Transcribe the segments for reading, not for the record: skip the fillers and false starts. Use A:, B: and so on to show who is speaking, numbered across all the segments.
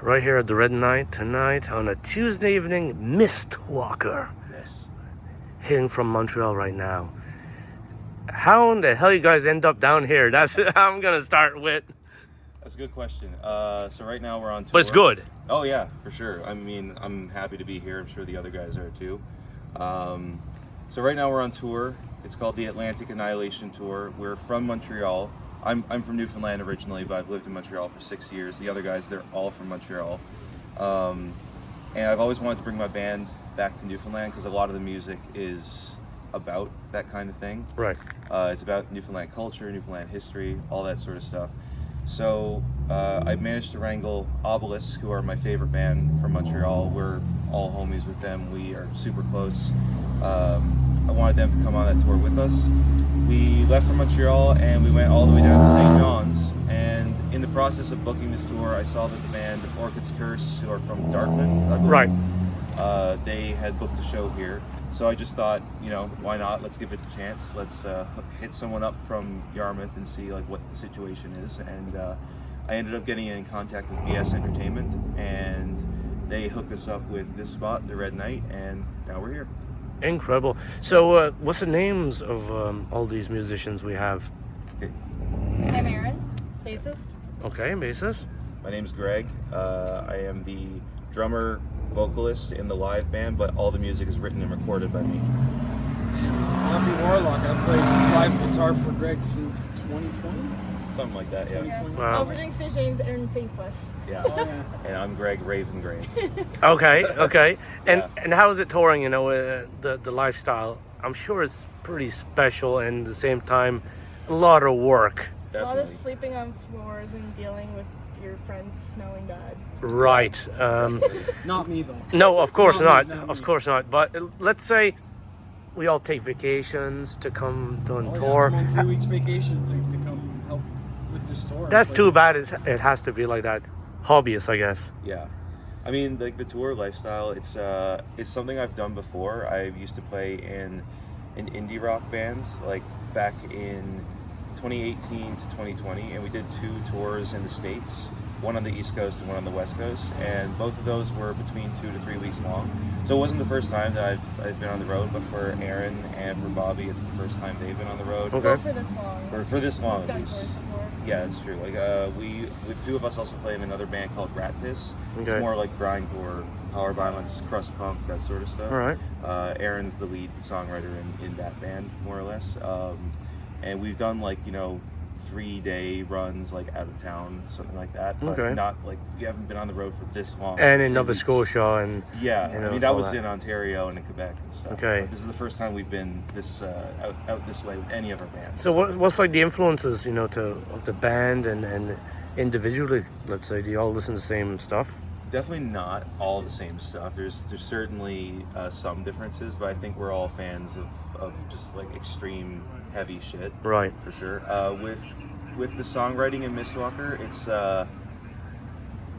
A: right here at the Red Night tonight on a Tuesday evening. Mistwalker.
B: Yes.
A: Hailing from Montreal right now. How in the hell you guys end up down here? That's what I'm gonna start with.
B: That's a good question. So right now we're on tour.
A: But it's good.
B: Oh yeah, for sure. I mean, I'm happy to be here. I'm sure the other guys are too. So right now we're on tour. It's called the Atlantic Annihilation Tour. We're from Montreal. I'm from Newfoundland originally, but I've lived in Montreal for 6 years. The other guys, they're all from Montreal. And I've always wanted to bring my band back to Newfoundland because a lot of the music is about that kind of thing.
A: Right.
B: It's about Newfoundland culture, Newfoundland history, all that sort of stuff. So I managed to wrangle Obelisk, who are my favorite band from Montreal. We're all homies with them. We are super close. I wanted them to come on that tour with us. We left from Montreal and we went all the way down to St. John's. And in the process of booking this tour, I saw that the band Orchid's Curse, who are from Dartmouth, I believe,
A: Right.
B: they had booked a show here. So I just thought, you know, why not? Let's give it a chance. Let's hit someone up from Yarmouth and see like what the situation is. And I ended up getting in contact with BS Entertainment, and they hooked us up with this spot, the Red Night, and now we're here.
A: Incredible. So, what's the names of all these musicians we have?
B: Okay.
C: I'm Erin, bassist.
A: Okay, bassist.
B: My name's Greg. I am the drummer, vocalist in the live band, but all the music is written and recorded by me.
D: Bobby Warlock. I played live guitar for Greg since 2020.
B: Something like that, yeah.
D: 2020.
A: Wow.
C: Overding St. James, Aaron Faithless.
B: Yeah.
D: Oh, yeah.
B: And I'm Greg Raven Grave.
A: Okay. And
B: Yeah.
A: and how is it touring? You know, the lifestyle. I'm sure it's pretty special, and at the same time, a lot of work.
C: A lot of
B: Definitely.
C: sleeping on floors and dealing with your friends smelling bad.
A: Right.
D: Not me though.
A: No, of course
D: Not
A: not.
D: me.
A: Of course not. But let's say we all take vacations to come on
D: Oh, yeah,
A: tour.
D: I'm on 3 weeks vacation to come help with this tour.
A: That's
D: Like,
A: too bad. It has to be like that. Hobbyist, I guess.
B: Yeah. I mean, like the tour lifestyle, it's something I've done before. I used to play in an indie rock band, like back in 2018 to 2020, and we did 2 tours in the States, one on the East Coast and one on the West Coast, and both of those were between 2 to 3 weeks long. So it wasn't the first time that I've been on the road, but for Aaron and for Bobby, it's the first time they've been on the road.
A: Okay.
C: Go for this long.
B: For this long, at
C: Done
B: least.
C: tours before.
B: Yeah, it's true. Like the 2 of us also play in another band called Rat Piss. It's
A: Okay.
B: more like grindcore, power violence, crust punk, that sort of stuff.
A: All right.
B: Aaron's the lead songwriter in that band, more or less. And we've done like 3-day runs like out of town, something like that. But
A: Okay.
B: not like you haven't been on the road for this long.
A: And in
B: 3
A: Nova
B: weeks.
A: Scotia and
B: Yeah,
A: you know,
B: I mean that
A: all
B: was
A: that.
B: in Ontario and in Quebec and stuff.
A: Okay.
B: But this is the first time we've been this out this way with any of our bands.
A: So what's like the influences, of the band and individually, let's say, do you all listen to the same stuff?
B: Definitely not all the same stuff. There's certainly some differences, but I think we're all fans of just like extreme heavy shit.
A: Right.
B: For sure. With the songwriting in Mistwalker, it's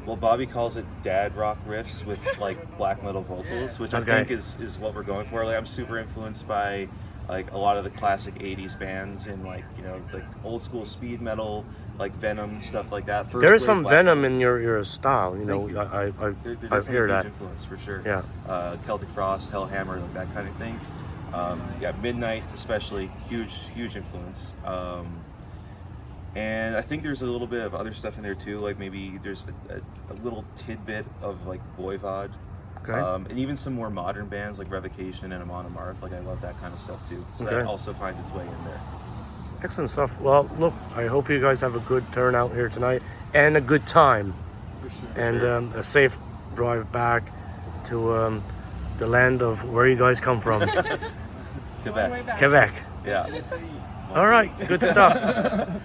B: Bobby calls it dad rock riffs with like black metal vocals, which
A: Okay.
B: I think is what we're going for. Like I'm super influenced by like a lot of the classic 80s bands and like old school speed metal, like Venom, stuff like that. First
A: There is
B: wave
A: some
B: black
A: Venom
B: metal.
A: in your style,
B: Thank you.
A: I've
B: They're
A: I've
B: definitely
A: heard
B: a huge
A: that.
B: influence for sure.
A: Yeah.
B: Celtic Frost, Hellhammer, like that kind of thing. Yeah, Midnight especially, huge influence. And I think there's a little bit of other stuff in there too, like maybe there's a little tidbit of like Voivod.
A: Okay.
B: And even some more modern bands like Revocation and Amon Amarth, like I love that kind of stuff too. So that
A: Okay.
B: also finds its way in there.
A: Excellent stuff. Well, look, I hope you guys have a good turnout here tonight and a good time
D: For sure.
A: and
B: sure.
A: a safe drive back to the land of where you guys come from,
C: Long way
B: Quebec.
C: back.
A: Quebec.
B: Yeah.
A: All right, good stuff.